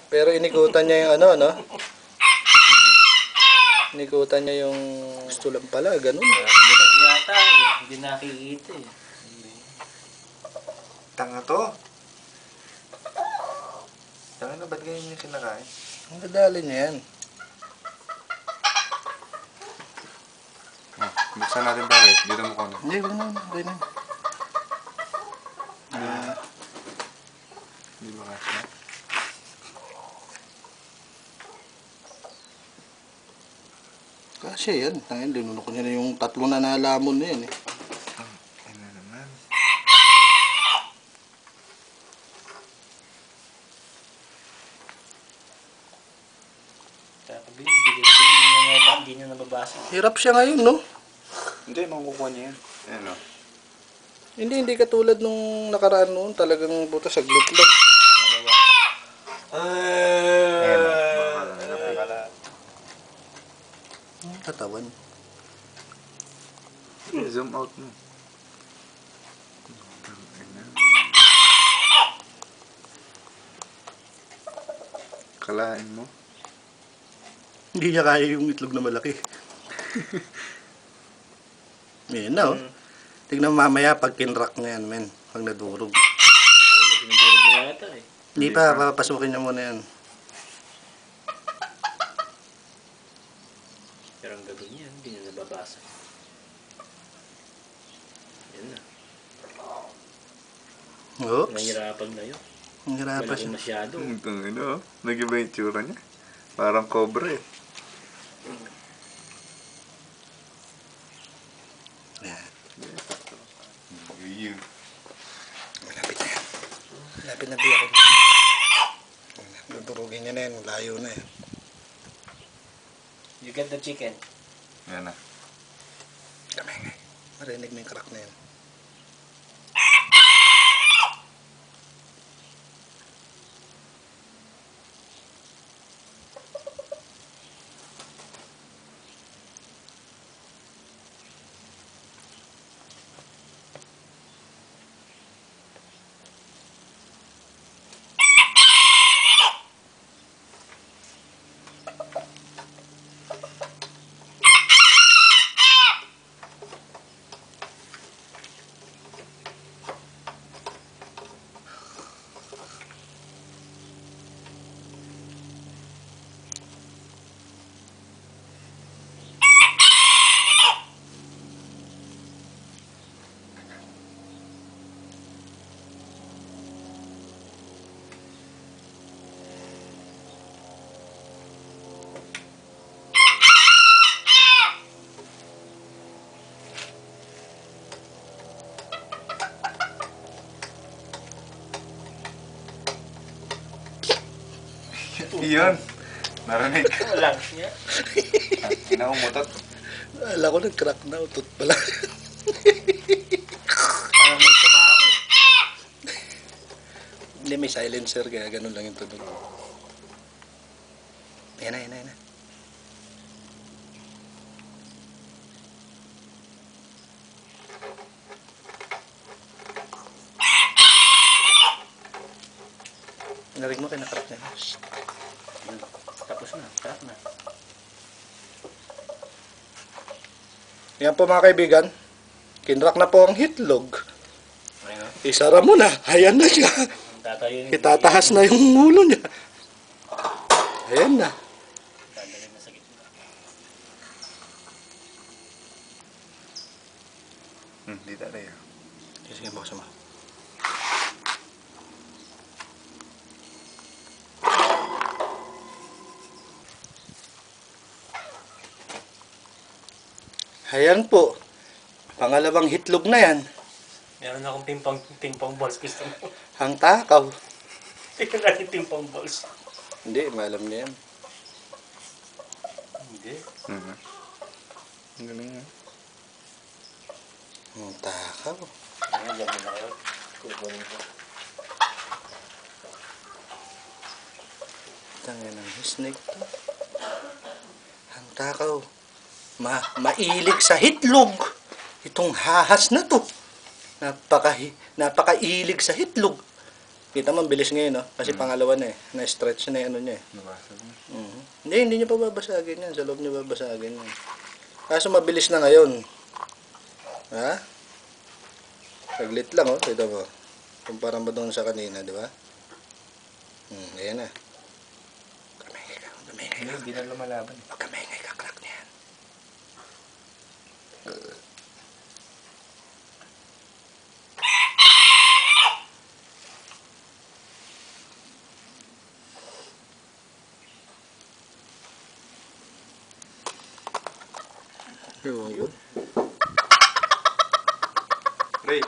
Pero inikutan niya yung ano, no? Inikutan niya yung gusto lang pala, ganun. Bulag yata eh. Hindi nakikita eh. Tanga to. Tanga na, ba't ganyan yung kinakain? Ang dadali niya yan. Buksan natin pare. Dito mo kung ano. Hindi, wala na. Okay na. Hindi ba kasi? Kasi yan. Tangin, linunok niya na yung tatlo na nalamon na yan eh. Ano naman? Hindi niya nababasa. Hirap siya ngayon, no? Hindi, makukuha niya yan. Ano? Hindi katulad nung nakaraan noon. Talagang buta saglit lang. Katawan. Zoom out mo. Kalain mo. Hindi niya kaya yung itlog na malaki. Yan na, oh. Tignan mo mamaya pag kinrock na yan, men. Pag nadurog. Dinudurog na yata eh. Hindi pa, papasukin niya muna yan. Pero ang gagawin niya, hindi niya nababasa. Yan na. Oops. Nahihirapan na yun. Ang hirapan Malaki siya. masyado. Itong ano, nag-iba yung tsura niya. Parang cobra eh. Yan. Yun. Malapit na yan. Malapit na biyak. Dudurugin niya na yan. Layo na yan. You get the chicken. Yan na. Kamay. Marinig mo yung crack na yan. Iyon. Narinig. Wala niya. Inaumutot. Alam ko nag-crack na. Utot pala. Parang may sumama. Hindi, may silencer. Kaya ganun lang yung tunog. Ayan na, ayan na, ayan na. Narinig mo, kinakrak na. Tapos na. Crack na. Yan po mga kaibigan. Kinrak na po ang hitlog. Ayun. Isara mo na. Ayan na siya. Tatayo yung Itatahas na yung ulo niya. Ayan na. dadalhin na sa gitna. Hindi tayo. Sige, buksan mo. Ayan po. Pangalawang hitlog na yan. Meron akong ping-pong balls. Gusto mo? Ang takaw. Tingnan natin ping-pong balls. Hindi, maalam niya yan. Hindi. Ang galing nga. Ang takaw. Ayan, dyan na kayo. Kukunin ko. Tangin ng snake to. Ang takaw. Mailig sa hitlog. Itong hahas na to. Napakailig sa hitlog. Kita mo, ang bilis ngayon, no? Kasi pangalawa na eh. Na-stretch na yung ano niya eh. Nabasag na. Hindi niya pa babasagin yan. Sa loob niya babasagin yan. Kaso mabilis na ngayon. Ha? Saglit lang, oh. Ito mo. Kumpara mo doon sa kanina, di ba? Ayan na. Kamingay ka. Kamingay ka. Hindi na lumalaban. Pag kamingay ka, crack niya yan. Ewan ko. Ray,